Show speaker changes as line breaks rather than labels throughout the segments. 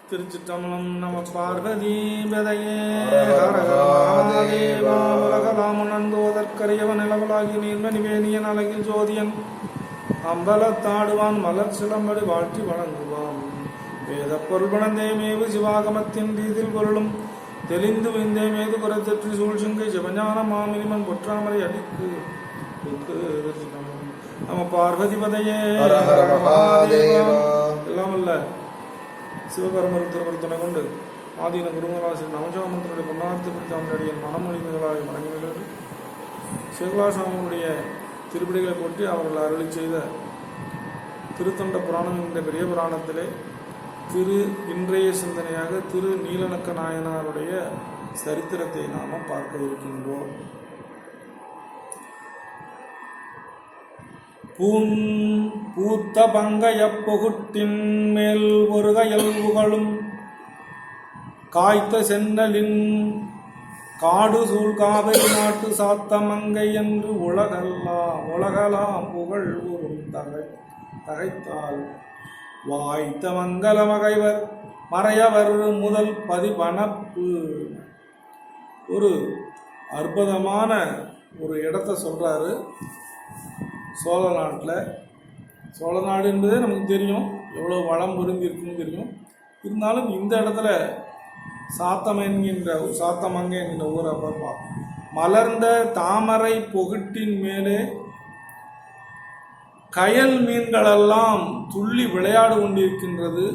திருச்சிற்றம்பலம். நம பார்வதி பதையே ஹரஹரமகாதேவா. உலகலாம் உணர்ந்தோதற்கரியவன் நிலவலாகி நீர்மணிவேணியன் அழகில் ஜோதியன் அம்பலத்தாடுவான் மலர் சிலம்படி வாழ்த்தி வணங்குவான். வேத பொருள் பணந்தே மேவு சிவாகமத்தின் ரீதில் பொருளும் தெளிந்து விந்தே மேது குரத்தற்றி சூழ்சிங்கை சிவஞான மாமினிமன் பொற்றாமரை அடிக்கு நம்ம பார்வதி பதையே எல்லாம் இல்ல சிவபெருமரு திருமண துணை கொண்டு ஆதீன குருமராசி நவஜாமந்தனுடைய பொன்னார்த்தி குறித்தாமனுடைய மனமொழிகளாக வணங்குகிறது. சிவகுலாசாமியுடைய திருப்படிகளை போற்றி அவர்கள் அருளி செய்த திருத்தொண்ட புராணம் என்ற பெரிய புராணத்திலே இன்றைய சிந்தனையாக திரு நீலநக்க நாயனாருடைய சரித்திரத்தை நாம பார்க்க இருக்கின்றோம். பூத்த பங்கைய பொகுட்டின் மேல் ஒரு கயல்வுகளும் காய்த்த சென்னலின் காடு சூழ் காவிரி நாட்டு சாத்தமங்கை என்று உலகலாம் புகழ் ஊரும் தகைத்தால் வாய்த்த மங்கல மகைவர் மறையவர் முதல் பதிவனப்பு. ஒரு அற்புதமான ஒரு இடத்த சொல்றாரு. சோழ நாட்டில், சோழ நாடு என்பதே நமக்கு தெரியும், எவ்வளோ வளம் பொருந்தி இருக்குன்னு தெரியும். இருந்தாலும் இந்த இடத்துல சாத்தமங்கை என்கின்ற ஊரை பார்ப்போம். மலர்ந்த தாமரை பொகுட்டின் மேலே கயல் மீன்களெல்லாம் துள்ளி விளையாடு கொண்டிருக்கின்றது.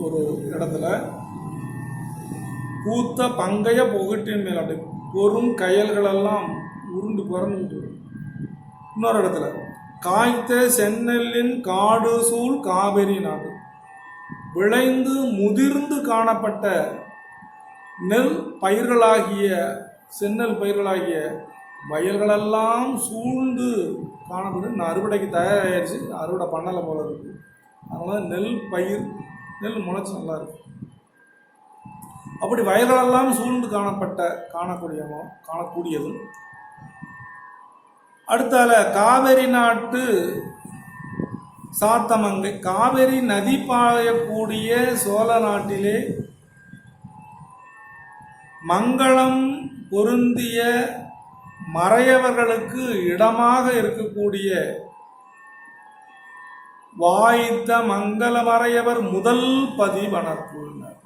ஒரு இடத்துல பூத்த பங்கைய பொகுட்டின் மேல் அப்படி பொறும் கயல்களெல்லாம் உருண்டு புறந்துட்டு. இன்னொரு இடத்துல காய்த்த செந்நெல்லின் காடு சூழ் காவிரி நாடு, விளைந்து முதிர்ந்து காணப்பட்ட நெல் பயிர்களாகிய செந்நெல் பயிர்களாகிய வயல்களெல்லாம் சூழ்ந்து காணப்படும். அறுவடைக்கு தயாராகிடுச்சு, அறுவடை பண்ணலை போல இருக்கு. அதனால நெல் முளைச்சி நல்லா இருக்கு. அப்படி வயல்களெல்லாம் சூழ்ந்து காணக்கூடியதும். அடுத்தால காவிரி நாட்டு சாத்தமங்கை, காவிரி நதி பாயக்கூடிய சோழ நாட்டிலே மங்களம் பொருந்திய மறையவர்களுக்கு இடமாக இருக்கக்கூடிய வாய்த்த மங்கள மறையவர் முதல் பதிவனப்புள்ளார்.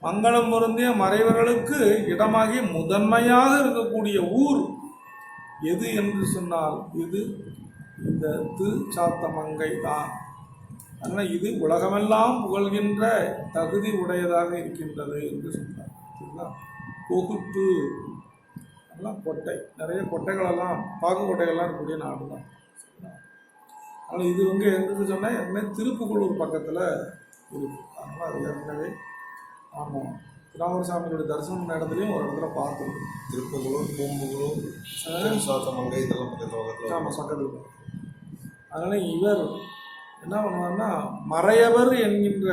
மங்களம் பொருந்திய மறையவர்களுக்கு இடமாகி முதன்மையாக இருக்கக்கூடிய ஊர் எது என்று சொன்னால் இது இந்த சாத்தமங்கை தான். அதனால் இது உலகமெல்லாம் புகழ்கின்ற தகுதி உடையதாக இருக்கின்றது என்று சொன்னார். பொகுட்டு எல்லாம் கொட்டை, நிறைய கொட்டைகளெல்லாம் பாக்கு கொட்டைகள்லாம் இருக்கக்கூடிய நாடு தான். ஆனால் இது எங்களுக்கு சொன்னால் ஏற்கனவே திருப்புகலூர் பக்கத்தில் இருக்குது. அதனால் அது ஏற்கனவே ஆமாம் திருநாவூர் சாமியோடைய தரிசனம் இடத்துலையும் ஒரு இடத்துல பார்த்தோம்.
திருப்புகலூர், பூம்புகலூர், சாத்தமங்கை இதெல்லாம் பக்கத்தில்.
ஆமாம், பக்கத்தில். அதனால் இவர் என்ன பண்ணுவார்னா மறையவர் என்கின்ற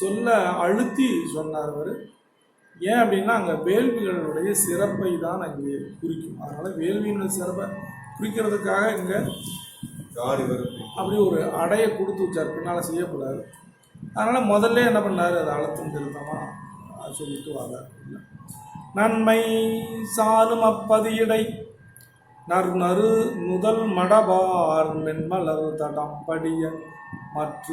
சொல்ல அழுத்தி சொன்னார் அவர். ஏன் அப்படின்னா அங்கே வேள்விகளுடைய சிறப்பை தான் அங்கே குறிக்கும். அதனால் வேள்வியினுடைய சிறப்பை குறிக்கிறதுக்காக இங்கே அப்படி ஒரு அடையை கொடுத்து வச்சார், பின்னால் செய்யக்கூடாது. அதனால் முதல்ல என்ன பண்ணார், அதை அழுத்தம் திருத்தமாக சொல்லிட்டு வந்தார். நன்மை சாலும் அப்பதியடை நறு நுதல் மடபார் மென்மலர் தடம் படிய மற்ற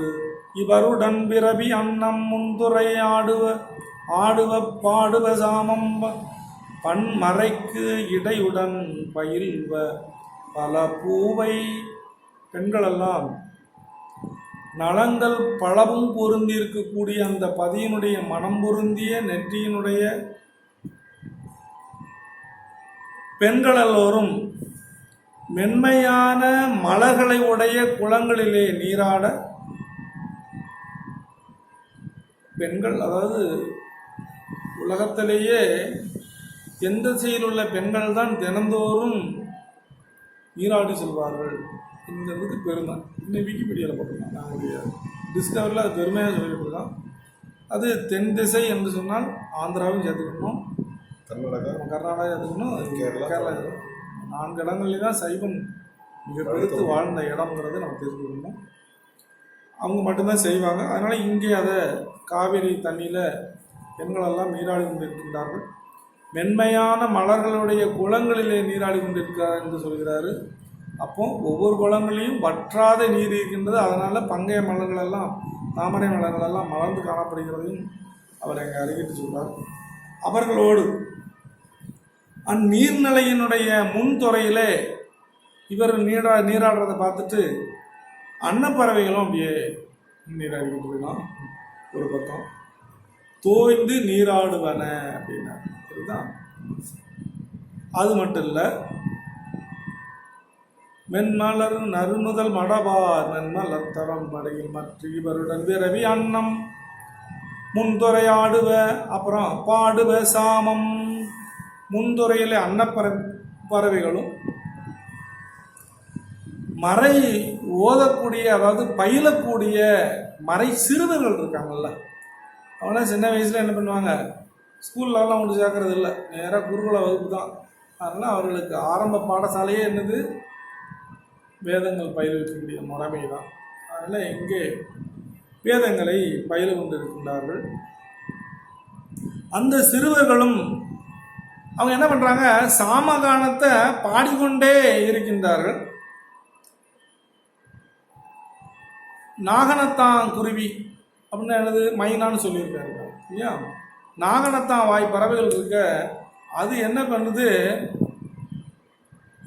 இவருடன் பிறவி அன்னம் முந்துரை ஆடுவ பாடுவ சாமம் பன்மறைக்கு இடையுடன் பயில்வ பல பூவை. பெண்களெல்லாம் நலங்கள் பலவும் பொருந்தி இருக்கக்கூடிய அந்த பதியினுடைய மனம் பொருந்திய நெற்றியினுடைய பெண்கள் எல்லோரும் மென்மையான மலர்களை உடைய குளங்களிலே நீராட பெண்கள், அதாவது உலகத்திலேயே எந்த திசையிலுள்ள பெண்கள் தான் தினந்தோறும் நீராடி செல்வார்கள் என்கிறதுக்கு பெருமை. இன்னும் விக்கிபீடியாவில் போட்டுருக்காங்க. நாங்களுடைய டிஸ்கவரியில் அது பெருமையாக சொல்லப்பட்டுதான். அது தென் திசை என்று சொன்னால் ஆந்திராவும் சேர்த்துக்கணும், கர்நாடகா சேர்த்துக்கணும், கேரளா. 4 இடங்கள்லேயும் தான் சைவம் மிக பெருத்து வாழ்ந்த இடம்ங்கிறது நம்ம தெரிஞ்சுக்கணும். அவங்க மட்டும்தான் செய்வாங்க. அதனால் இங்கே அதை காவிரி தண்ணியில் பெண்களெல்லாம் நீராடி கொண்டிருக்கின்றார்கள். மென்மையான மலர்களுடைய குளங்களிலே நீராடி கொண்டிருக்கிறார் என்று சொல்கிறாரு. அப்போ ஒவ்வொரு குளங்களையும் வற்றாத நீர் இருக்கின்றது. அதனால் பங்கைய மலர்களெல்லாம் தாமரை மலர்களெல்லாம் மலர்ந்து காணப்படுகிறதையும் அவர் எங்கே அறிவித்து சொல்றார். அவர்களோடு அந்நீர்நிலையினுடைய முன்துறையிலே இவர் நீராடுறதை பார்த்துட்டு அன்னப்பறவைகளும் அப்படியே நீராடிக்கிட்டு இருக்கான். ஒரு பக்கம் தோய்ந்து நீராடுவன அப்படின்னா இதுதான். அது மட்டும் இல்லை, மென்மலர் நறுமுதல் மடபார் மென்மலர் தரம் மடையில் மற்ற இவருடன் விரவி அன்னம் முன்துறையாடுவ, அப்புறம் பாடுவ சாமம். முன்துறையில் பறவைகளும் மறை ஓதக்கூடிய, அதாவது பயிலக்கூடிய மறை சிறுவர்கள் இருக்காங்கல்ல, அவனா சின்ன வயசில் என்ன பண்ணுவாங்க, ஸ்கூல்லலாம் ஒன்று சேர்க்கறது இல்லை, நேராக குருகுல வகுப்பு தான். அதனால் அவர்களுக்கு ஆரம்ப பாடசாலையே என்னது, வேதங்கள் பயிலக்கூடிய முறைமை தான். அதனால் இங்கே வேதங்களை பயில கொண்டிருக்கின்றார்கள். அந்த சிறுவர்களும் அவங்க என்ன பண்ணுறாங்க, சாமகானத்தை பாடிக்கொண்டே இருக்கின்றார்கள். நாகனத்தான் குருவி அப்படின்னு என்னது, மைனான்னு சொல்லியிருக்காரு இல்லையா. நாகனத்தான் வாய் பறவைகள் இருக்க, அது என்ன பண்ணுது,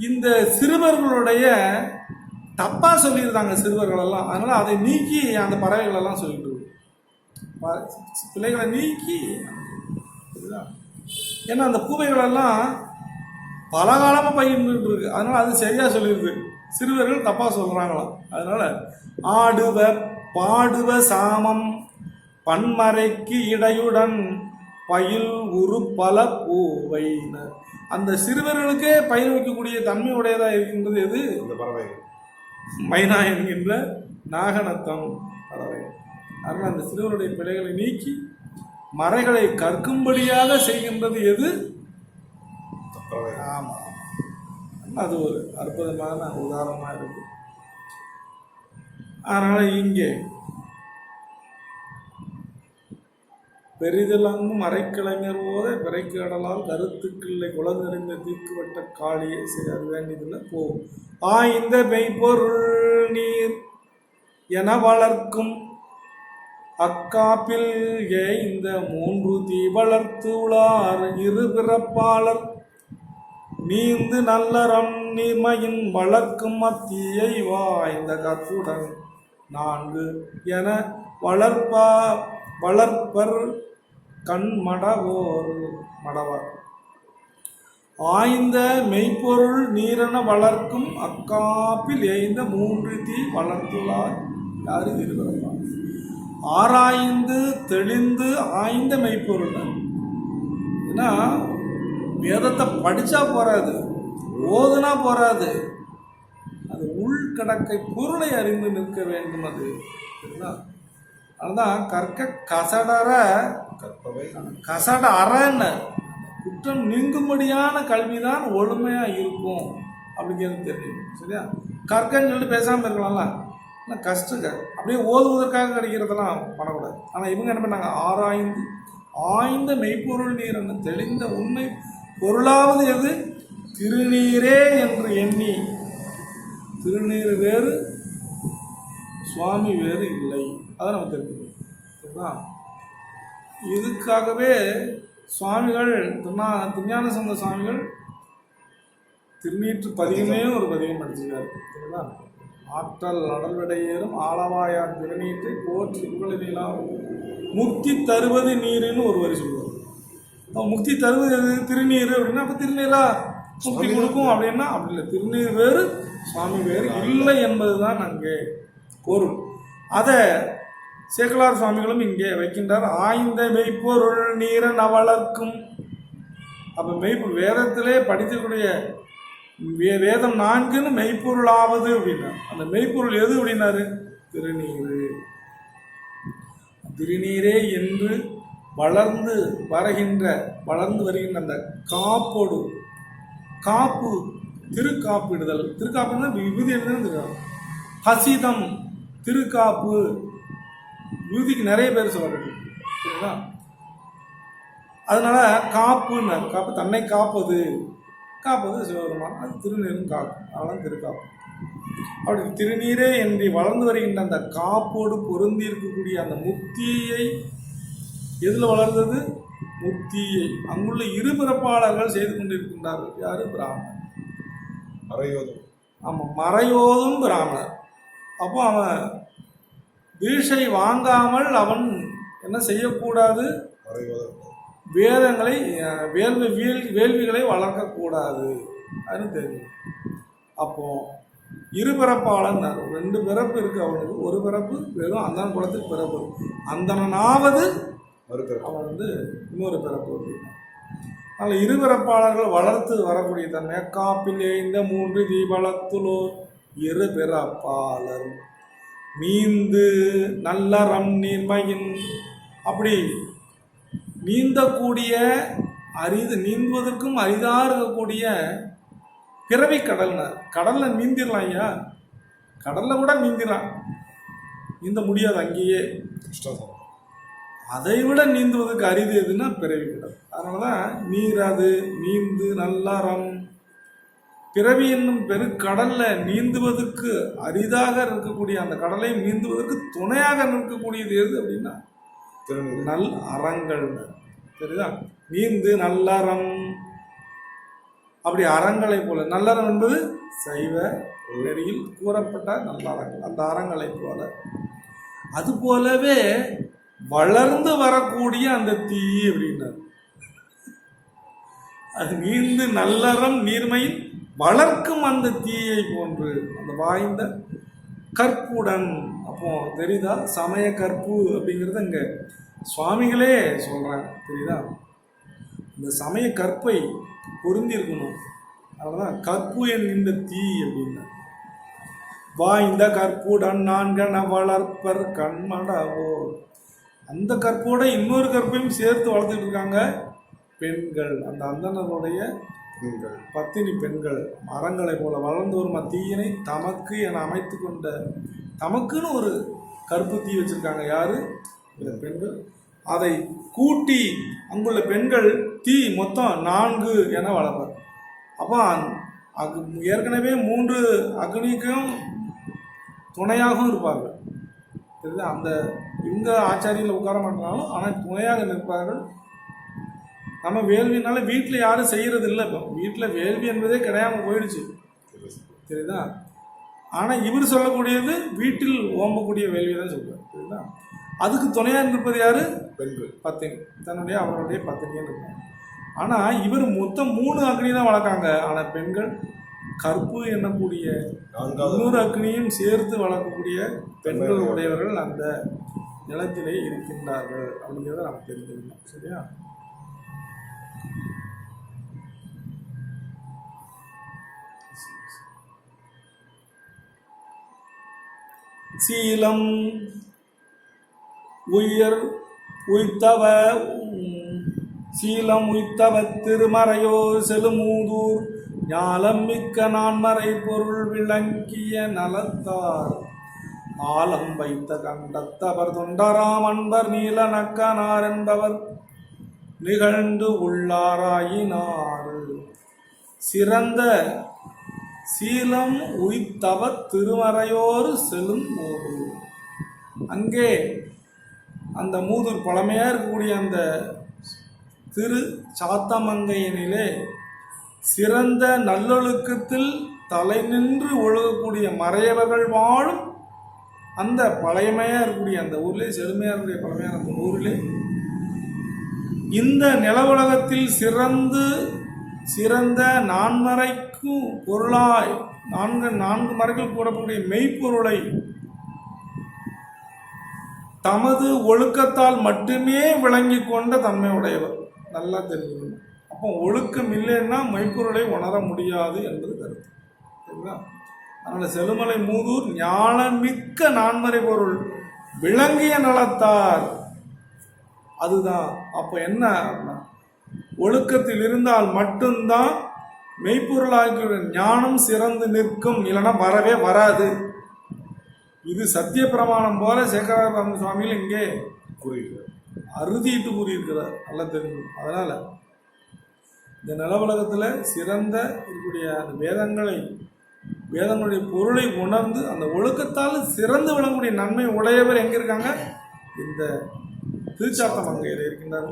இந்த சிறுவர்களுடைய தப்பாக சொல்லியிருந்தாங்க சிறுவர்களெல்லாம், அதனால் அதை நீக்கி அந்த பறவைகளெல்லாம் சொல்லிட்டு பிள்ளைகளை நீக்கி, ஏன்னா அந்த பூவைகளெல்லாம் பல காலமாக பயிர்ந்துட்டு இருக்கு, அதனால் அது சரியாக சொல்லியிருக்கு, சிறுவர்கள் தப்பாக சொல்கிறாங்களாம். அதனால் ஆடுவ பாடுவ சாமம் பன்மறைக்கு இடையுடன் பயில் உரு பல பூவையினர். அந்த சிறுவர்களுக்கே பயிர் வைக்கக்கூடிய தன்மை உடையதாக இருக்கின்றது எது,
இந்த பறவைகள்,
மைனா என்கின்ற நாகனத்தம் பறவை. அதனால் அந்த சிறுவருடைய பிழைகளை நீக்கி மறைகளை கற்கும்படியாக செய்கின்றது எது, ஆமாம். அது ஒரு அற்புதமான உதாரணமாக இருக்கு. அதனால் இங்கே பெரிதலங்கும் மறைக்கலைஞர் போத பிறைக்கு கடலால் கருத்துக்கிள்ளை குலநெறிந்த தீர்க்குவட்ட காளியை சரி, அது வேண்டியதில்லை போகும். இந்த மெய்ப்பொருள் நீர் என வளர்க்கும் அக்காப்பில் இந்த மூன்று தீ வளர்த்துளார் இரு பிறப்பாளர் நீந்து நல்லறம் நீர்மையின் வளர்க்கும் அத்தீயை வாய்ந்த கற்புடன் 4 என வளர்ப்பர் கண்மடவோர் மடவர். ஆய்ந்த மெய்ப்பொருள் நீரென வளர்க்கும் அக்காப்பில் ஏய்ந்த 3 தீ வளர்த்துள்ளார் யாரு, இருவரப்பா. ஆராய்ந்து தெளிந்து ஆய்ந்த மெய்ப்பொருள். ஏன்னா வேதத்தை படித்தா போறாது, ஓதுனா போறாது, அது உள்கடக்கை பொருளை அறிந்து நிற்க வேண்டும். அது அதுதான் கற்க கசடற
கற்பவை
கசட அறன்னு குற்றம் நீங்கும்படியான கல்விதான் ஒழுமையாக இருக்கும் அப்படிங்கிறது தெரியும். சரியா, கற்கன்னு சொல்லிட்டு பேசாமல் இருக்கலாம்ல, ஆனால் கஷ்டங்க அப்படியே ஓதுவதற்காக கிடைக்கிறதெல்லாம் பண்ணக்கூடாது. ஆனால் இவங்க என்ன பண்ணாங்க, ஆராய்ந்து ஆய்ந்த மெய்ப்பொருள் நீர் என்ன தெளிந்த உண்மை பொருளாவது எது, திருநீரே என்று எண்ணி, திருநீர் வேறு சுவாமி வேறு இல்லை, அதை நம்ம தெரிஞ்சுக்கணும். இதுக்காகவே சுவாமிகள் திருஞான சம்பந்த சுவாமிகள் திருநீற்று பதிகமே ஒரு பதிகம் படிச்சிருக்காரு. சரிங்களா, ஆற்றல் அடல்விடையேறும் ஆளவாயார் திருநீற்றை போற்றி புகழிலாம் முக்தி தருவது நீருன்னு ஒரு வரி சொல்லுவார். முக்தி தருவது எது, திருநீர் அப்படின்னா, அப்போ திருநீரா முக்தி கொடுக்கும் அப்படின்னா அப்படி இல்லை, திருநீர் வேறு சுவாமி வேறு இல்லை என்பதுதான் அங்கே பொருள். அதை சேக்கலார் சுவாமிகளும் இங்கே வைக்கின்றார். ஆய்ந்த மெய்ப்பொருள் நீரன் வளர்க்கும். அப்போ மெய்ப்பொருள் வேதத்திலே படிக்கக்கூடிய வேதம் 4ன்னு மெய்ப்பொருளாவது அப்படின்னா, அந்த மெய்ப்பொருள் எது அப்படின்னாரு, திருநீரு. திருநீரே என்று வளர்ந்து வருகின்ற அந்த காப்போடு, காப்பு திருக்காப்பிடுதல், திருக்காப்புன்னா விபூதி என்ன, ஹசிதம் திருக்காப்பு, விபூதிக்கு நிறைய பேர் சொல்லப்பட்டு சரிங்களா. அதனால காப்புன்னாரு. காப்பு தன்னை காப்பது, காப்பது சிவபெருமான், அது திருநீரும் காக்கும், அதெல்லாம் திருக்காப்பு. அப்படி திருநீரே என்று வளர்ந்து வருகின்ற அந்த காப்போடு பொருந்தி இருக்கக்கூடிய அந்த முக்தியை எதில் வளர்ந்தது? முக்தியை அங்குள்ள இருபிறப்பாளர்கள் செய்து கொண்டிருக்கின்றார்கள். யாரு? பிராமணர்.
மறையோதும்.
ஆமாம், மறையோதும் பிராமணர். அப்போ அவன் தீட்சை வாங்காமல் அவன் என்ன செய்யக்கூடாது?
மறையோதும்.
வேதங்களை வேள்விகளை வளர்க்கக்கூடாது. அது தெரியும். அப்போ இருபிறப்பாளன், 2 பிறப்பு இருக்கு அவனுக்கு. ஒரு பிறப்பு வெறும் அந்தன குலத்துக்கு பிறப்பு, அந்தனாவது அவன் இன்னொரு பிறப்பு அப்படின்னா. அதனால் இருபிறப்பாளர்கள் வளர்த்து வரக்கூடிய தன்மை. காப்பில் இந்த 3 தீபலத்துலோ இரு பிறப்பாளர் நீந்து நல்லறம் நீர்மையின். அப்படி நீந்தக்கூடிய நீந்துவதற்கும் அரிதாக இருக்கக்கூடிய பிறவி கடல்னார். கடலில் நீந்திடலாம் ஐயா, கடலில் கூட நீந்திடலாம், நீந்த முடியாது அங்கேயே. அதை விட நீந்துவதற்கு அரிது எதுன்னா பிறவி கடல். அதனால தான் நீராது நீந்து நல்லறம். பிறவி என்னும் பெருக்கடலில் நீந்துவதற்கு அரிதாக இருக்கக்கூடிய அந்த கடலை நீந்துவதற்கு துணையாக நிற்கக்கூடியது எது அப்படின்னா நல் அறங்கள். சரிதா? நீந்து நல்லறம். அப்படி அறங்களை போல, நல்லறம் என்பது சைவ நெறியில் கூறப்பட்ட நல்ல அறங்கள், அந்த அறங்களை போல. அது போலவே வளர்ந்து வரக்கூடிய அந்த தீ அப்படின்னார். அது நீந்து நல்லறம் நீர்மையில் வளர்க்கும் அந்த தீயை போன்று அந்த வாய்ந்த கற்புடன். அப்போ தெரியுதா? சமய கற்பு அப்படிங்கிறது இங்கே சுவாமிகளே சொல்கிறாங்க. தெரியுதா? இந்த சமய கற்பை பொருந்தி இருக்கணும். அதனால கற்பு என்கின்ற தீ அப்படின்னா வாய்ந்த கற்புடன் நான்கன வளர்ப்பர் கண்மடவோ. அந்த கற்போட இன்னொரு கற்பையும் சேர்த்து வளர்த்துட்டு இருக்காங்க பெண்கள். அந்த அந்தனருடைய பத்தினி பெண்கள் மரங்களை போல வளர்ந்து வரும் அத்தீயினை தமக்கு என அமைத்து கொண்ட, தமக்குன்னு ஒரு கற்பு தீ வச்சிருக்காங்க. யாரு? இந்த பெண்கள். அதை கூட்டி அங்குள்ள பெண்கள் தீ மொத்தம் 4 என வளர்ப்பார். அப்போ ஏற்கனவே 3 அக்னிக்கும் துணையாகவும் இருப்பார்கள். தெரியுது? அந்த இவங்க ஆச்சாரியில் உட்கார மாட்டாலும் ஆனால் துணையாக நிற்பார்கள். நம்ம வேள்வினால வீட்டில் யாரும் செய்கிறது இல்லை. இப்போ வீட்டில் வேள்வி என்பதே கிடையாமல் போயிடுச்சு. தெரியுதா? ஆனால் இவர் சொல்லக்கூடியது வீட்டில் ஓம்பக்கூடிய வேள்வி தான் சொல்கிறார். தெரியுதா? அதுக்கு துணையாக இருப்பது யாரு? பெண்கள், பத்தினி, தன்னுடைய அவருடைய பத்தினியாக இருப்பாங்க. ஆனால் இவர் மொத்தம் 3 அக்னி தான் வளர்க்காங்க. ஆனால் பெண்கள் கற்பு என்னக்கூடிய 4 அக்னியும் சேர்த்து வளர்க்கக்கூடிய பெண்கள் உடையவர்கள் அந்த நிலத்திலே இருக்கின்றார்கள் அப்படிங்கிறத நம்ம தெரிஞ்சுக்கணும். சரியா? சீலம் உய்த்தவ சீலம் உய்த்தவ திருமறையோர் செலுமூதூர் ஞாலம் மிக்க நான்மறை பொருள் விளங்கிய நலத்தார் ஆலம் வைத்த கண்டத்தவர் தொண்டராம் அன்பர் நீல நக்கனார் என்பவர் நிகழ்ந்து உள்ளாராயினார். சிறந்த சீலம் உய்த்தவ திருமறையோர் செலும் மூதூர். அங்கே அந்த மூதூர் பழமையாக இருக்கக்கூடிய அந்த திரு சாத்தமங்கையினிலே சிறந்த நல்லொழுக்கத்தில் தலை நின்று ஒழுகக்கூடிய மறையவர்கள் வாழும் அந்த பழையமையாக இருக்கக்கூடிய அந்த ஊரிலே, செழுமையாக இருக்கக்கூடிய பழமையான அந்த ஊரிலே இந்த நில உலகத்தில் சிறந்த நான்மறைக்கு பொருளாய் 4 மறைகள் கூடக்கூடிய மெய்ப்பொருளை தமது ஒழுக்கத்தால் மட்டுமே விளங்கி கொண்ட தன்மை உடையவர். நல்லா தெரிஞ்சுக்கணும். அப்போ ஒழுக்கம் இல்லைன்னா மெய்ப்பொருளை உணர முடியாது என்பது கருத்து. சரிங்களா? அதனால் செழுமலை மூதூர் ஞானமிக்க நான்மறை பொருள் விளங்கிய நலத்தார். அதுதான். அப்போ என்ன? ஒழுக்கத்தில் இருந்தால் மட்டும்தான் மெய்ப்பொருளாகிய ஞானம் சிறந்து நிற்கும். இல்லைன்னா வரவே வராது. இது சத்திய பிரமாணம் போல சேகராபாரதி சுவாமிகள் இங்கே
கூறுகிறார்.
அறுதிட்டு கூறியிருக்கிறார். நல்லா தெரியும். அதனால் இந்த நிலவுலகத்தில் சிறந்த இருக்கக்கூடிய அந்த வேதங்களுடைய பொருளை உணர்ந்து அந்த ஒழுக்கத்தால் சிறந்து விளங்கக்கூடிய நன்மை உடையவர் எங்கே இருக்காங்க? இந்த திருச்சாத்தமங்கையில் இருக்கின்றார்.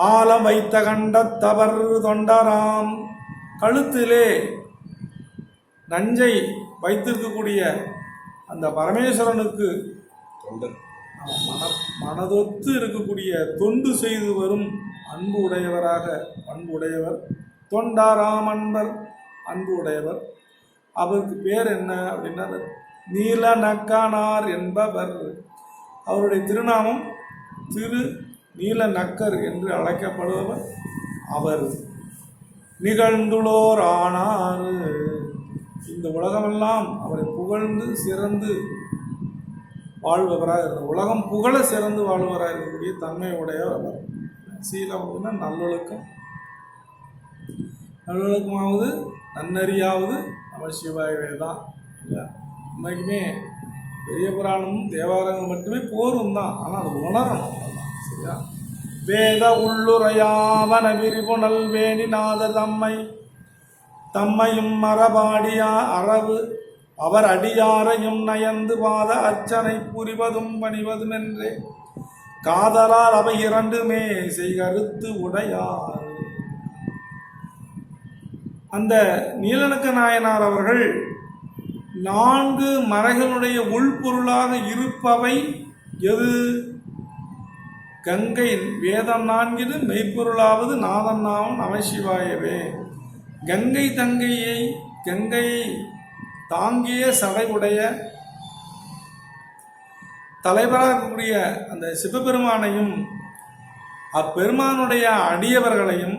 ஆலம் வைத்த கண்டத்தவர் தொண்டராம், கழுத்திலே நஞ்சை வைத்திருக்கக்கூடிய அந்த பரமேஸ்வரனுக்கு
தொண்டர்
மனதொத்து இருக்கக்கூடிய தொண்டு செய்து வரும் அன்பு உடையவர் தொண்டாராம் அன்பர், அன்பு உடையவர். அவருக்கு பேர் என்ன அப்படின்னா நீல நக்கானார் என்பவர். அவருடைய திருநாமம் திரு நீல நக்கர் என்று அழைக்கப்படுபவர். அவர் நிகழ்ந்துளோர் ஆனார். இந்த உலகமெல்லாம் அவரை புகழ்ந்து சிறந்து வாழ்பவராக இருந்த உலகம் புகழ சிறந்து வாழ்வராக இருக்கக்கூடிய தன்மை உடையவர் அவர். சீலம் அப்படின்னா நல்லொழுக்கம். நல்லொழுக்கமாவது நன்னறியாவது நம சிவாயவே தான். இல்லை இன்னைக்குமே பெரிய புராணமும் தேவாரங்கள் மட்டுமே போரும் தான். ஆனால் அது உணரணும். சரியா? வேத உள்ளுரையாவன விரிபுணல் வேணி நாத தம்மையும் மரபாடியா அரவு அவர் அடியாரையும் நயந்து பாத அர்ச்சனை புரிவதும் பணிவதும் என்றே காதலால் அவை இரண்டுமே செய்கருத்து உடையார். அந்த நீலநக்க நாயனார் அவர்கள் 4 மறைகளுடைய உள்பொருளாக இருப்பவை எது? கங்கை வேதம் 4 மெய்ப்பொருளாவது நாதம் நாமம் நமசிவாயவே. கங்கையை தாங்கிய சடையுடைய தலைவராக இருக்கக்கூடிய அந்த சிவபெருமானையும் அப்பெருமானுடைய அடியவர்களையும்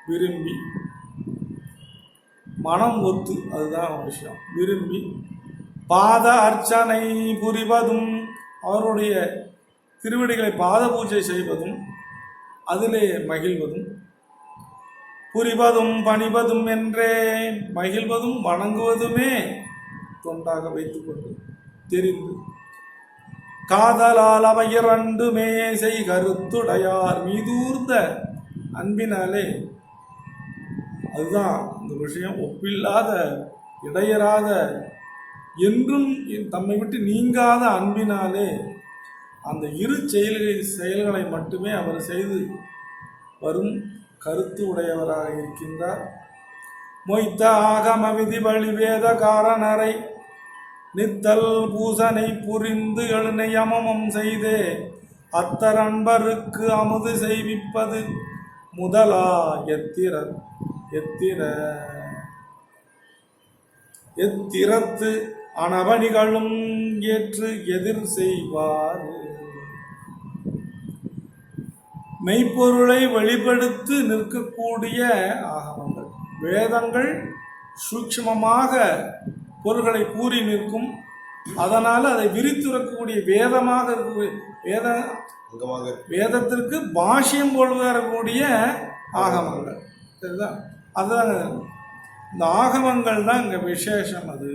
விரும்பி மனம் ஒத்து, அதுதான் விஷயம், விரும்பி பாத அர்ச்சனை புரிவதும் அவருடைய திருவடிகளை பாத பூஜை செய்வதும் அதிலே மகிழ்வதும் புரிவதும் பணிவதும் என்றே மகிழ்வதும் வணங்குவதுமே தொண்டாக வைத்துக்கொண்டு தெரிந்து காதலால் அவை இரண்டுமே செய் கருத்துடையார் மீதூர்ந்த அன்பினாலே. அதுதான் இந்த விஷயம். ஒப்பில்லாத இடையராத என்றும் தம்மை விட்டு நீங்காத அன்பினாலே அந்த இரு செயல்களை மட்டுமே அவர் செய்து வரும் கருத்து உடையவராக இருக்கின்றார். மொய்த்த ஆகம விதி வழி வேத காரணரை நித்தல் பூசனை புரிந்து எழுனை யமமம் செய்தே அத்தர் அன்பருக்கு அமுது செய்விப்பது முதலா எத்திரத்து அனவணிகளும் ஏற்று எதிர் செய்வார். மெய்ப்பொருளை வெளிப்படுத்தி நிற்கக்கூடிய ஆகமங்கள், வேதங்கள் சூட்சுமமாக பொருள்களை கூறி நிற்கும். அதனால் அதை விரித்துறக்கக்கூடிய வேதமாக இருக்கக்கூடிய வேதத்திற்கு பாஷ்யம் போடுவதற்கக்கூடிய ஆகமங்கள். சரிதான்? அதுதாங்க இந்த ஆகமங்கள் தான் இங்கே விசேஷம். அது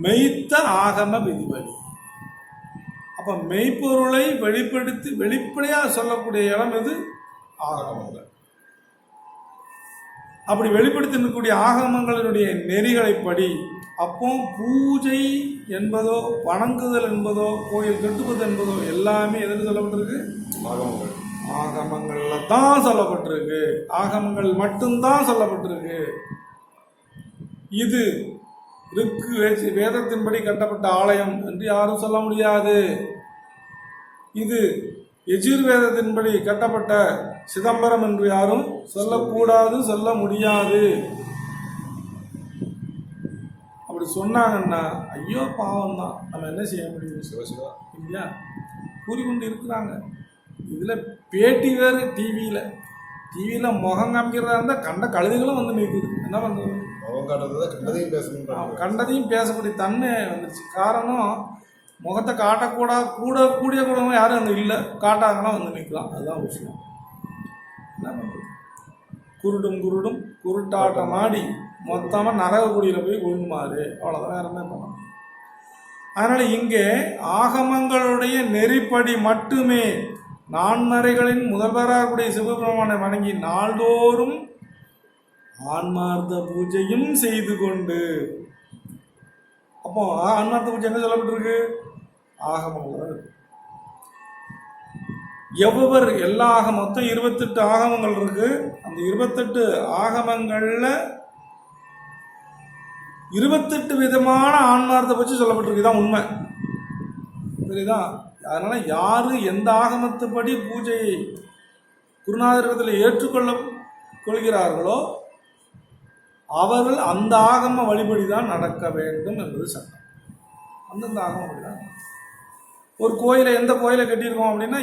மெய்த்த ஆகம விதிவழி. அப்போ மெய்ப்பொருளை வெளிப்படையாக சொல்லக்கூடிய இடம் எது? ஆகமங்கள். அப்படி வெளிப்படுத்தி நிற்கக்கூடிய ஆகமங்களினுடைய நெறிகளைப்படி அப்போ பூஜை என்பதோ வணங்குதல் என்பதோ கோயில் கட்டுவது என்பதோ எல்லாமே எதில் சொல்லப்பட்டிருக்கு? ஆகமங்கள்ல தான் சொல்லப்பட்டிருக்கு. ஆகமங்கள் மட்டும்தான் சொல்லப்பட்டிருக்கு. இது வேதத்தின்படி கட்டப்பட்ட ஆலயம் என்று யாரும் சொல்ல முடியாது. இது எஜுர்வேதத்தின்படி கட்டப்பட்ட சிதம்பரம் என்று யாரும் சொல்லக்கூடாது, சொல்ல முடியாது. அப்படி சொன்னாங்கன்னா ஐயோ பாவம் தான். நம்ம என்ன செய்ய முடியும்? இல்லையா? கூறிக்கொண்டு இருக்கிறாங்க. இதில் பேட்டி வேறு. டிவியில் முகம் காமிக்கிறதா இருந்தால் கண்ட கழுதுகளும் வந்து நிற்குது. என்ன பண்ணுறது? கண்டதையும் பேசக்கூடிய தன்மை வந்துருச்சு. காரணம், முகத்தை காட்டக்கூடாது கூடிய யாரும் அங்கே இல்லை. காட்டாங்கன்னா வந்து நிற்கலாம். அதுதான் விஷயம். என்ன பண்ணுறது? குருடும் குருட்டாட்டம் ஆடி மொத்தமாக நரகக்குடியில் போய் விழுமாறு, அவ்வளோதான், வேற என்ன பண்ணணும். அதனால் இங்கே ஆகமங்களுடைய நெறிப்படி மட்டுமே நான்மறைகளின் முதல்வராகக்கூடிய சிவபெருமானை வணங்கி நாள்தோறும் ஆன்மார்த்த பூஜையும் செய்து கொண்டு, அப்போ ஆன்மார்த்த பூஜை என்ன சொல்லப்பட்டிருக்கு? ஆகமங்கள் எவ்வொரு எல்லா மொத்தம் 28 ஆகமங்கள் இருக்கு. அந்த 28 ஆகமங்கள்ல 28 விதமான ஆன்மார்த்த பூஜை சொல்லப்பட்டிருக்கு. இதான் உண்மை, புரியுதா? அதனால யாரு எந்த ஆகமத்துப்படி பூஜையை குருநாதரிடத்தில் கொள்கிறார்களோ அவர்கள் அந்த ஆகம வழிபடி தான் நடக்க வேண்டும் என்பது சட்டம். அந்தந்த ஆகம வழிதான். ஒரு கோயிலை, எந்த கோயிலை கட்டியிருக்கோம் அப்படின்னா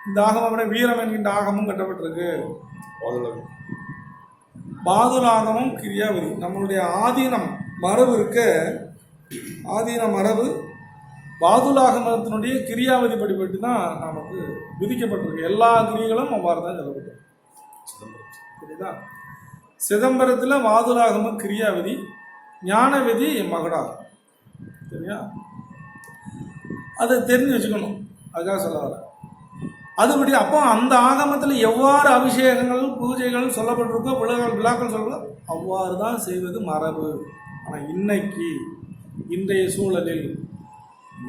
இந்த ஆகமம் வீரம் என்கின்ற ஆகமும் கட்டப்பட்டிருக்கு. பாதுலாகமும் கிரியாவதி, நம்மளுடைய ஆதீனம் மரபு இருக்க, ஆதீன மரபு பாதுலாகமத்தினுடைய கிரியாவதி படிப்பட்டு தான் நமக்கு விதிக்கப்பட்டிருக்கு. எல்லா கிரிகளும் அவ்வாறு தான் சொல்லப்பட்டிருக்கு. புரியுதா? சிதம்பரத்தில் வாதுலாகம கிரியாவதி, ஞானவிதி மகுடாகும். சரியா? அதை தெரிஞ்சு வச்சுக்கணும், அதுக்காக சொல்ல வர. அதுபடி அப்போ அந்த ஆகமத்தில் எவ்வாறு அபிஷேகங்கள் பூஜைகள் சொல்லப்பட்டிருக்கோ, விழாக்கள் சொல்கிறோம், அவ்வாறு தான் செய்வது மரபு. ஆனால் இன்றைய சூழலில்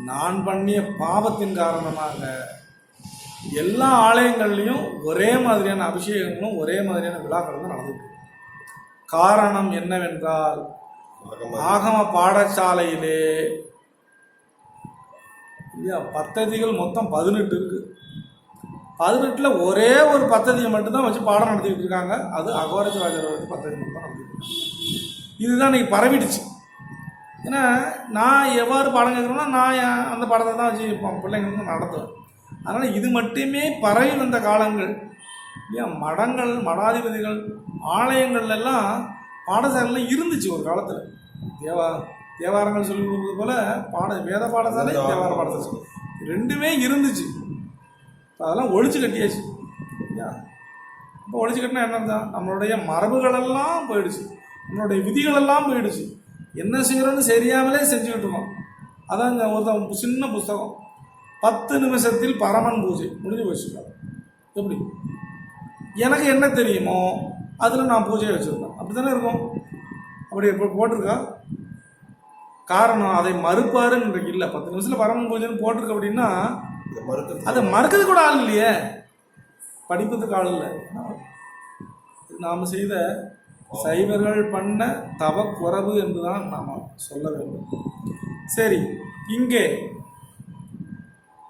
நான் பண்ணிய பாவத்தின் காரணமாக எல்லா ஆலயங்கள்லையும் ஒரே மாதிரியான அபிஷேகங்களும் ஒரே மாதிரியான விழாக்களும் தான் நடந்துட்டு. காரணம் என்னவென்றால் ஆகம பாடசாலையிலே பத்ததிகள் மொத்தம் 18 இருக்கு. 18ல் ஒரே ஒரு பத்ததியை மட்டும்தான் வச்சு பாடம் நடத்திக்கிட்டு இருக்காங்க. அது அகோரஜராஜர் பத்ததி மட்டும் தான் நடத்திட்டு இருக்காங்க. இதுதான் இன்னைக்கு பரவிடுச்சு. ஏன்னா நான் எவ்வாறு பாடம் கேட்குறேன்னா நான் அந்த பாடத்தை தான் வச்சு பிள்ளைங்களுக்கு நடத்துவேன். அதனால் இது மட்டுமே பரவி வந்த காலங்கள் இல்லையா? மடங்கள், மடாதிபதிகள், ஆலயங்கள்லாம் பாடசாலைலாம் இருந்துச்சு ஒரு காலத்தில். தேவாரங்கள் சொல்லிக் கொடுக்குறது போல் வேத பாடசாலை, தேவார பாடசாலை ரெண்டுமே இருந்துச்சு. அதெல்லாம் ஒழிச்சு கட்டியாச்சு இல்லையா? இப்போ ஒழிச்சு கட்டினா என்ன? நம்மளுடைய மரபுகளெல்லாம் போயிடுச்சு, நம்மளுடைய விதிகளெல்லாம் போயிடுச்சு. என்ன செய்கிறோன்னு சரியாமலே செஞ்சுக்கிட்டு இருக்கோம். அதான் இந்த ஒரு சின்ன புஸ்தகம் 10 நிமிஷத்தில் பரமன் பூஜை முடிஞ்சு போச்சுருக்காங்க. எப்படி? எனக்கு என்ன தெரியுமோ அதில் நான் பூஜையை வச்சுருக்கேன். அப்படி தானே இருக்கும். அப்படி போட்டிருக்கா? காரணம் அதை மறுப்பாருன்னு இன்றைக்கு இல்லை. 10 நிமிஷத்தில் பரமன் பூஜைன்னு போட்டிருக்கு அப்படின்னா அதை மறுக்கிறது கூட ஆள் இல்லையே, படிப்பதுக்கு ஆள் இல்லை. நாம் செய்த சைவர்கள் பண்ண தவக்குறவு என்றுதான் நாம் சொல்ல வேண்டும். சரி, இங்கே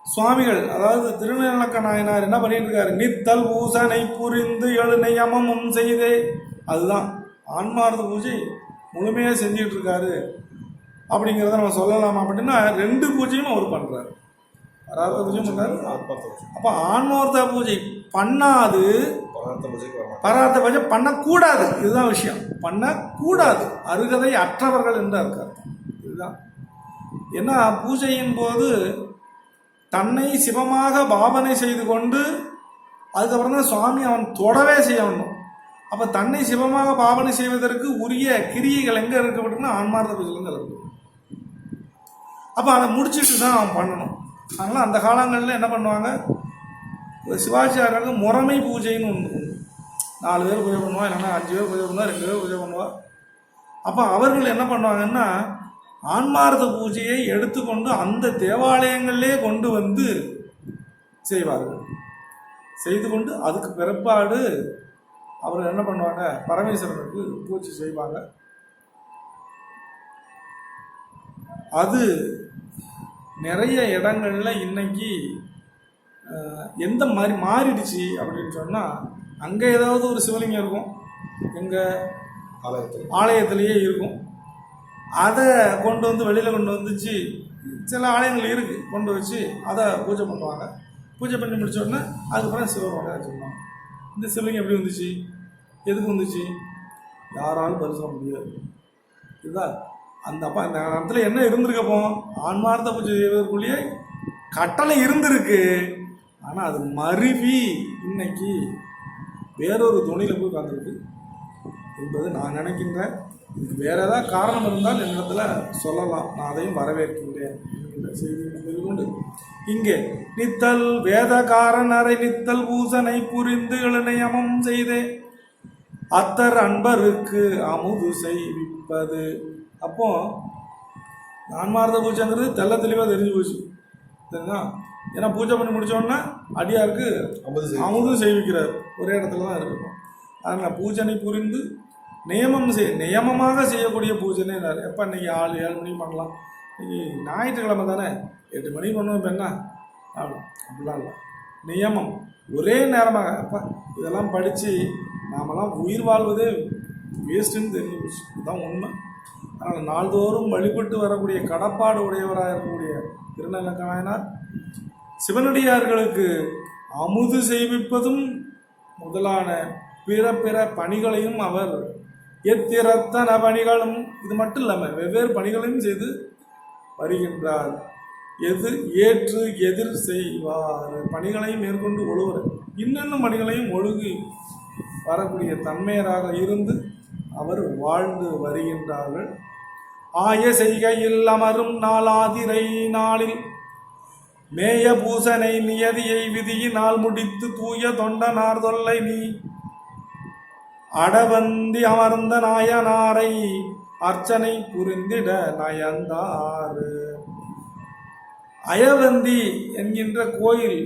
சுவாமிகள், அதாவது திருநீலக்க நாயனார் என்ன பண்ணிட்டு இருக்காரு? நித்தல் பூசனை புரிந்து எழுனை யமமும் செய்தே. அதுதான் ஆன்மார்த்த பூஜை முழுமையாக செஞ்சுட்டு இருக்காரு அப்படிங்கிறத நம்ம சொல்லலாமா அப்படின்னா 2 பூஜையும் அவர் பண்ணுறாரு. பரார்த்த பூஜையும் பண்ணுறாரு. அப்போ ஆன்மார்த்த பூஜை பண்ணாது, பரார்த்த பூஜை பண்ணக்கூடாது. இதுதான் விஷயம். பண்ணக்கூடாது, அருகதை அற்றவர்கள் என்று இருக்கார். இதுதான். ஏன்னா பூஜையின் போது தன்னை சிவமாக பாவனை செய்து கொண்டு அதுக்கப்புறம் தான் சுவாமி அவன் தொடவே செய்யணும். அப்போ தன்னை சிவமாக பாவனை செய்வதற்கு உரிய கிரியைகள் எங்கே இருக்கப்பட்டுன்னா ஆன்மார்த்த பூஜையில் இருக்கு. அப்போ அதை முடிச்சுட்டு தான் அவன் பண்ணணும். அதனால் அந்த காலங்களில் என்ன பண்ணுவாங்க? சிவாச்சாரியாருக்கு முறைமை பூஜைன்னு ஒன்று. 4 பேர் பூஜை பண்ணுவா, இல்லைன்னா 5 பேர் பூஜை பண்ணுவா, 2 பேர் பூஜை பண்ணுவா. அப்போ அவர்கள் என்ன பண்ணுவாங்கன்னா ஆன்மார்த்த பூஜையை எடுத்துக்கொண்டு அந்த தேவாலயங்களிலே கொண்டு வந்து செய்வார்கள். செய்து கொண்டு அதுக்கு பிற்பாடு அவர்கள் என்ன பண்ணுவாங்க? பரமேஸ்வரனுக்கு பூஜை செய்வாங்க. அது நிறைய இடங்கள்ல இன்னைக்கு எந்த மாதிரி மாறிடுச்சு அப்படின்னு சொன்னால், அங்கே ஏதாவது ஒரு சிவலிங்கம் இருக்கும், எங்கள் ஆலயத்திலேயே இருக்கும். அதை கொண்டு வந்து வெளியில் கொண்டு வந்துச்சு. சில ஆலயங்கள் இருக்குது, கொண்டு வச்சு அதை பூஜை பண்ணுவாங்க. பூஜை பண்ணி முடிச்சோடனே அதுக்கப்புறம் சிவனோட வச்சுருவாங்க. இந்த சிவலிங்கம் எப்படி வந்துச்சு, எதுக்கு வந்துச்சு, யாராலும் பதில் சொல்ல முடியாது. இதுதான் அந்த அப்போ அந்த இடத்துல என்ன இருந்திருக்கப்போ, ஆன்மார்த்த பூஜை செய்வதற்குள்ளேயே கட்டளை இருந்திருக்கு. ஆனால் அது மருவி இன்னைக்கு வேறொரு துணியில் போய் உட்காந்துருக்கு என்பது நான் நினைக்கின்றேன். இதுக்கு வேறு ஏதாவது காரணம் இருந்தால் என்னிடத்தில் சொல்லலாம், நான் அதையும் வரவேற்கின்றேன் என்கின்ற செய்தி கொண்டு இங்கே நித்தல் வேதகாரனரை நித்தல் பூசனை புரிந்து இளநயமம் செய்தே அத்தர் அன்பருக்கு அமுது செய்விப்பது. அப்போ நான்மார்த்த பூஜைங்கிறது தெள்ள தெளிவாக தெரிஞ்சு போச்சு சரிங்களா. ஏன்னா பூஜை பண்ணி முடித்தோடனே அடியாருக்கு அமுது செய்விக்கிறார், ஒரே இடத்துல தான் இருக்கணும். அதனால் பூஜனை புரிந்து நியமமாக செய்யக்கூடிய பூஜனை எப்போ இன்றைக்கி 7 மணிக்கு பண்ணலாம், இன்றைக்கி ஞாயிற்றுக்கிழமை தானே 8 மணிக்கு பண்ணுவோம், இப்போ என்ன அப்படிலாம் இல்லை, நியமம் ஒரே நேரமாக. அப்போ இதெல்லாம் படித்து நாமெல்லாம் உயிர் வாழ்வதே வேஸ்ட்டுன்னு தெரிஞ்சு போச்சு, இதுதான் உண்மை. அதனால் நாள்தோறும் வழிபட்டு வரக்கூடிய கடப்பாடு உடையவராக இருக்கக்கூடிய திருநெல்வேலி நாயனார் சிவனடியார்களுக்கு அமுது செய்விப்பதும் முதலான பிற பணிகளையும் அவர் எத்திரத்தன பணிகளும் இது மட்டும் இல்லாமல் வெவ்வேறு பணிகளையும் செய்து வருகின்றார். ஏற்று எதிர் செய்வார் பணிகளையும் மேற்கொண்டு ஒழுவர் இன்னும் பணிகளையும் ஒழுகி வரக்கூடிய தன்மையராக இருந்து அவர் வாழ்ந்து வருகின்றார்கள். ஆய செய்கையில் அமரும் நாளாதிரை நாளில் மேய பூசனை நியதியை விதியினால் முடித்து தூய தொண்டனார் தொல்லை நீ அடவந்தி அமர்ந்த நாயனாரை அர்ச்சனை புரிந்திட நயந்தாறு. அயவந்தி என்கின்ற கோயில்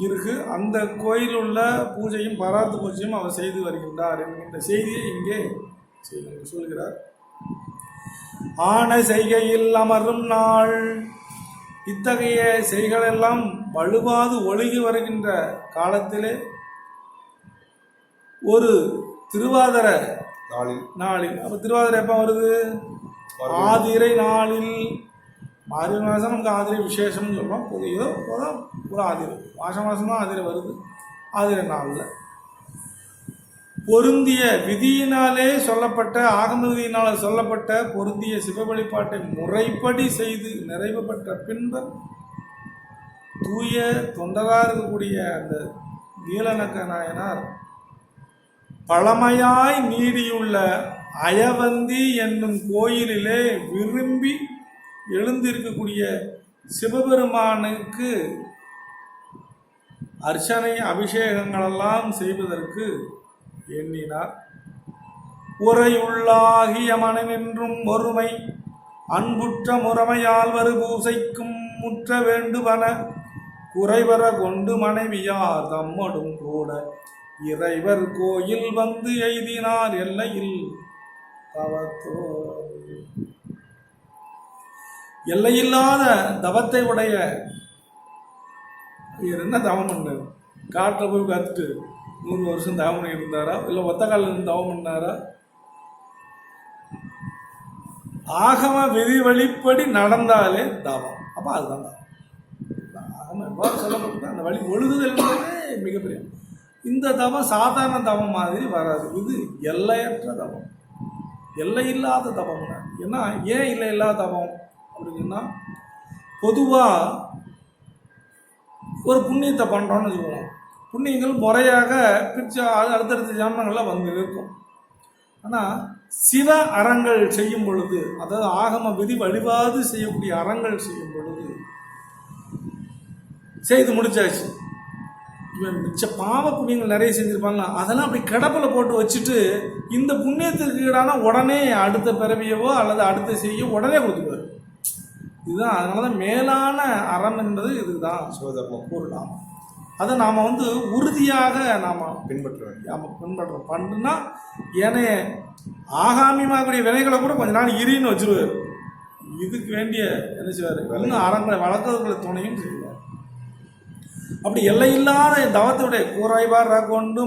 இருக்கு, அந்த கோயில் உள்ள பூஜையும் பராத்து பூஜையும் அவர் செய்து வருகின்றார் என்கின்ற செய்தியை இங்கே சொல்கிறார். ஆன செய்கையில் அமரும் நாள், இத்தகைய செய்களெல்லாம் வலுவாது ஒழுகி வருகின்ற காலத்திலே ஒரு திருவாதிர நாளில், அப்போ திருவாதிரை எப்போ வருது? ஆதிரை நாளில். மார்கழி மாதம் நமக்கு ஆதிரை விசேஷம்னு சொல்கிறோம், ஏதோ ஒரு ஆதிரை மாதம் தான் ஆதிரை வருது. ஆதிரை நாளில் பொருந்திய விதியினாலே சொல்லப்பட்ட ஆகம விதியினால் சொல்லப்பட்ட பொருந்திய சிவ வழிபாட்டை முறைப்படி செய்து நிறைவு பெற்ற பின்பு தூய தொண்டராக இருக்கக்கூடிய அந்த நீலநக்க நாயனார் பழமையாய் நீடியுள்ள அயவந்தி என்னும் கோயிலிலே விரும்பி எழுந்திருக்கக்கூடிய சிவபெருமானுக்கு அர்ச்சனை அபிஷேகங்களெல்லாம் செய்வதற்கு எண்ணினார். உரையுள்ளாகிய மனமென்றும் ஒருமை அன்புற்ற முறைமையால் வரு பூசைக்கும் முற்ற வேண்டுவன குறைவர கொண்டு மனைவியார் தம்மடும் கூட இறைவர் கோயில் வந்து எய்தினார் எல்லையில் தவத்தோ. எல்லையில்லாத தவத்தை உடைய இவர் என்ன தவம் பண்ணார்? காட்டில் போய் காத்துட்டு 100 வருஷம் தவம் பண்ணி இருந்தாரா, இல்லை ஒத்த காலில் இருந்து தவம் பண்ணாரா? ஆகம விதி வழிப்படி நடந்தாலே தவம். அப்போ அதுதான் தவம். ஆகம எவ்வாறு சொல்லப்பட்ட அந்த வழி ஒழுகுதல்ன்றதே மிகப்பெரிய. இந்த தவம் சாதாரண தவம் மாதிரி வராது, இது எல்லையற்ற தவம், எல்லையில்லாத தவம். ஏன்னா ஏன் எல்லையில்லாத தவம் அப்படின்னா, பொதுவாக ஒரு புண்ணியத்தை பண்ணுறோன்னு சொல்லுவோம், புண்ணியங்கள் முறையாக பிரித்து அடுத்தடுத்த ஜன்மங்களில் வந்து இருக்கும். ஆனால் சிவ அறங்கள் செய்யும் பொழுது, அதாவது ஆகம விதி வழிபாடு செய்யக்கூடிய அறங்கள் செய்யும் பொழுது செய்து முடிச்சாச்சு, இவன் மிச்ச பாவ புண்ணியங்கள் நிறைய செஞ்சுருப்பாங்க, அதெல்லாம் அப்படி கிடப்பில் போட்டு வச்சுட்டு இந்த புண்ணியத்திற்கு ஈடான உடனே அடுத்த பிறவியவோ அல்லது அடுத்த செய்யவோ உடனே கொடுத்துக்குவார். இதுதான், அதனால தான் மேலான அறம் என்பது இதுதான் சிவதர்மம் பொருளாம். அதை நாம் உறுதியாக நாம் பின்பற்றுறோம். பண்ணுனா ஏனைய ஆகாமியமாகக்கூடிய வினைகளை கூட கொஞ்ச நாள் இரின்னு வச்சுருவார். இதுக்கு வேண்டிய என்ன செய்வார்? இன்னும் அறங்களை வளர்க்கறதுக்குள்ள துணையும் செய்வார். அப்படி எல்லையில்லாத தவத்துடைய குறைவர கொண்டு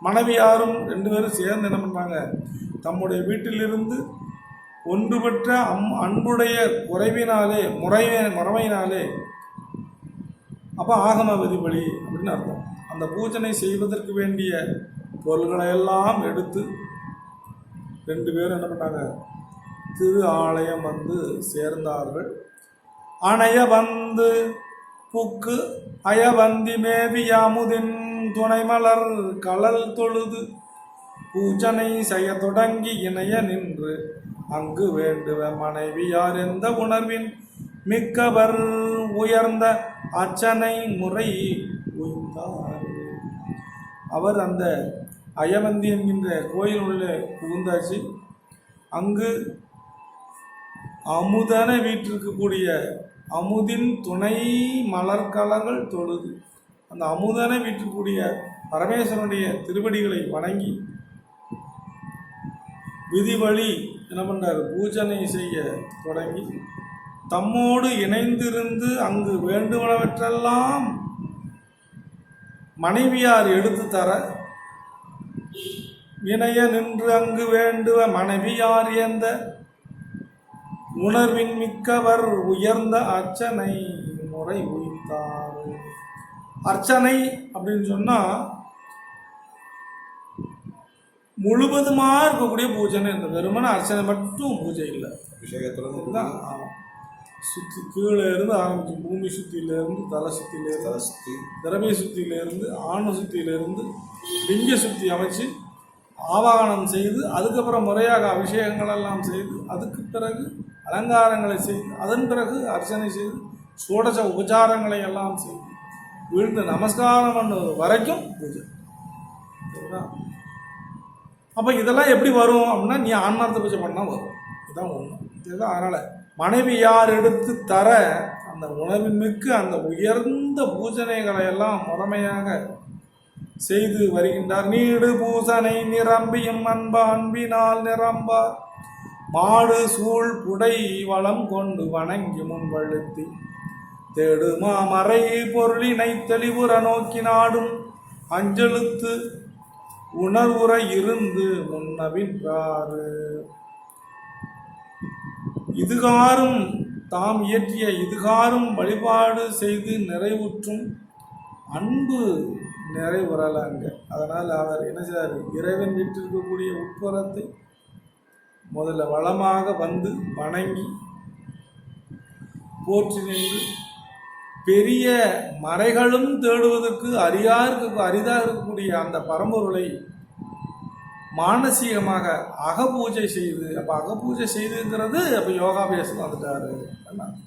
மனைவியாரும் 2 பேரும் சேர்ந்து என்ன பண்ணுறாங்க? தம்முடைய வீட்டிலிருந்து ஒன்றுபட்ட அன்புடைய குறைவினாலே முறைமையினாலே, அப்போ ஆகம விதிபடி அப்படின்னு அர்த்தம், அந்த பூஜனை செய்வதற்கு வேண்டிய பொருள்களை எல்லாம் எடுத்து 2 பேரும் என்ன பண்ணாங்க? திரு ஆலயம் வந்து சேர்ந்தார்கள். அணைய வந்து புக்கு அயவந்தி மேவி அமுதின் துணை மலர் கழல் தொழுது பூஜனை செய்ய தொடங்கி இணைய நின்று அங்கு வேண்டுவ மனைவியார் எந்த உணர்வின் மிக்கவர் உயர்ந்த அர்ச்சனை முறை உய்ந்தார். அவர் அந்த அயவந்தி என்கின்ற கோயில் உள்ள புகுந்தாச்சு. அங்கு அமுதன வீற்றிருக்கக்கூடிய அமுதின் துணை மலர்கலர்கள் தொழுது அந்த அமுதன வீற்றிருக்கக்கூடிய பரமேஸ்வரனுடைய திருவடிகளை வணங்கி விதி வழி என்ன பண்ணார், பூஜனை செய்ய தொடங்கி தம்மோடு இணைந்திருந்து அங்கு வேண்டுவனவற்றெல்லாம் மனைவியார் எடுத்து தர இணைய நின்று அங்கு வேண்டுவ மனைவியார் எந்த உணர்வின் மிக்கவர் உயர்ந்த அர்ச்சனை முறை உய்த்தார். அர்ச்சனை அப்படின்னு சொன்னால் முழுவதுமாக இருக்கக்கூடிய பூஜனை. இந்த வெறுமன அர்ச்சனை மட்டும் பூஜை இல்லை,
அபிஷேகத்தில்
தான் சுற்றி கீழே இருந்து ஆரம்பிச்சு பூமி சுத்தியிலேருந்து தலை சுத்தியிலேருந்து திரவிய சுத்தியிலேருந்து ஆண சுத்தியிலேருந்து லிங்க சுத்தி அமைச்சு ஆவாகனம் செய்து அதுக்கப்புறம் முறையாக அபிஷேகங்கள் எல்லாம் செய்து அதுக்கு பிறகு அலங்காரங்களை செய்து அதன் பிறகு அர்ச்சனை செய்து சோடச உபச்சாரங்களை எல்லாம் செய்து விழுந்து நமஸ்காரம் பண்ணுவது வரைக்கும் பூஜை. சரிங்களா? அப்போ இதெல்லாம் எப்படி வரும் அப்படின்னா நீ ஆன்மார்த்த பூஜை பண்ணால் வரும். இதுதான் ஒன்று. இதுதான் அதனால் மனைவி யார் எடுத்து தர அந்த உணர்வின் மிக்க அந்த உயர்ந்த பூஜனைகளை எல்லாம் முறைமையாக செய்து வருகின்றார். நீடு பூசனை நிரம்பியும் அன்பினால் நிரம்பார் மாடு சூழ் புடை வளம் கொண்டு வணங்கி முன்வழுத்தி தேடுமா மறை பொருளினை தெளிவுற நோக்கி நாடும் அஞ்செழுத்து உணர்வுற இருந்து முன்னவின்றாரு. இதுகாரும் தாம் இயற்றிய இதுகாரும் வழிபாடு செய்து நிறைவுற்றும் அன்பு நிறைவுறலாங்க. அதனால் அவர் என்ன செய்தார், இறைவன் வீட்டிருக்கக்கூடிய உட்புறத்தை முதல்ல வளமாக வந்து வணங்கி போற்றி நின்று பெரிய மறைகளும் தேடுவதற்கு அரிதாக இருக்கக்கூடிய அந்த பரம்பொருளை மானசீகமாக அகபூஜை செய்து, அப்போ அகபூஜை செய்துங்கிறது அப்போ யோகாபியாசம் வந்துட்டாரு.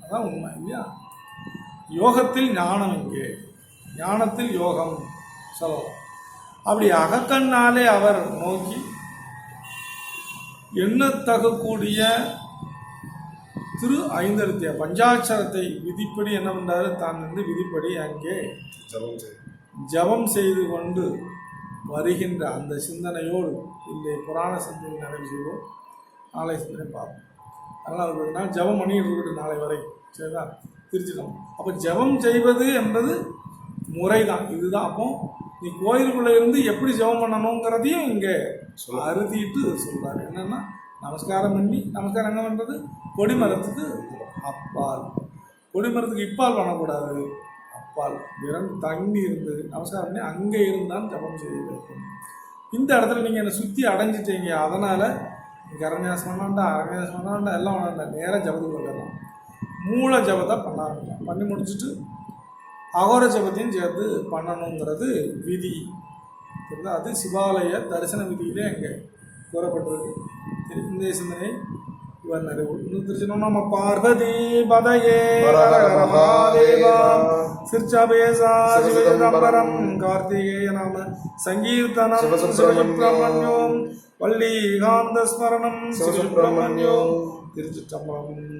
அதான் உண்மை இல்லையா? யோகத்தில் ஞானம், இங்கே ஞானத்தில் யோகம் சொல்லலாம். அப்படி அகக்கண்ணாலே அவர் நோக்கி எண்ணத்தகக்கூடிய திரு ஐந்தெழுத்திய பஞ்சாட்சரத்தை விதிப்படி என்ன பண்ணாரு, தான் வந்து விதிப்படி அங்கே ஜபம் செய்து கொண்டு வருகின்ற அந்த சிந்தனையோடு இல்லை புராண சிந்தனை நிறைவு செய்வோம். நாளை சிந்தனை பார்ப்போம். அதனால் அது பார்த்தீங்கன்னா ஜபம் பண்ணிட்டு இருக்கட்டும் நாளை வரை. சரிதான், திருச்சிட்டோம். அப்போ ஜபம் செய்வது என்பது முறை தான், இதுதான். அப்போ நீ கோயிலுக்குள்ளே இருந்து எப்படி ஜபம் பண்ணணுங்கிறதையும் இங்கே அறுதிட்டு சொல்கிறாரு. என்னென்னா நமஸ்காரம் பண்ணி, நமஸ்காரம் என்ன பண்ணுறது, கொடிமரத்துக்கு அப்பால், கொடிமரத்துக்கு இப்பால் பண்ணக்கூடாது, அப்பால் வெறும் தண்ணி இருந்து நமஸ்காரம் பண்ணி அங்கே இருந்தால் ஜபம் செய்ய வேண்டும். இந்த இடத்துல நீங்கள் என்னை சுற்றி அடைஞ்சிட்டீங்க, அதனால் கரண்யாசம் வேண்டாம் எல்லாம் வேண்டாம், நேராக ஜபத்துக்கு போயிடலாம். மூல ஜபத்தை பண்ண ஆரம்பிக்கலாம். பண்ணி முடிச்சுட்டு அகோர ஜபத்தையும் சேர்த்து பண்ணணுங்கிறது விதி. அது சிவாலய தரிசன விதியிலே அங்கே கூறப்பட்டிருக்கு. இந்த சிந்தனை இவர் நிறைவு. திருச்சினோம் நம்ம பார்வதி பதையே சிற்சபேசா சிவம்பரம் கார்த்திகேய நாம சங்கீர்த்தனம் சுப்பிரமணியோம் வள்ளி காந்த ஸ்மரணம் சுப்பிரமணியோம் திருச்சிற்றம்பலம்.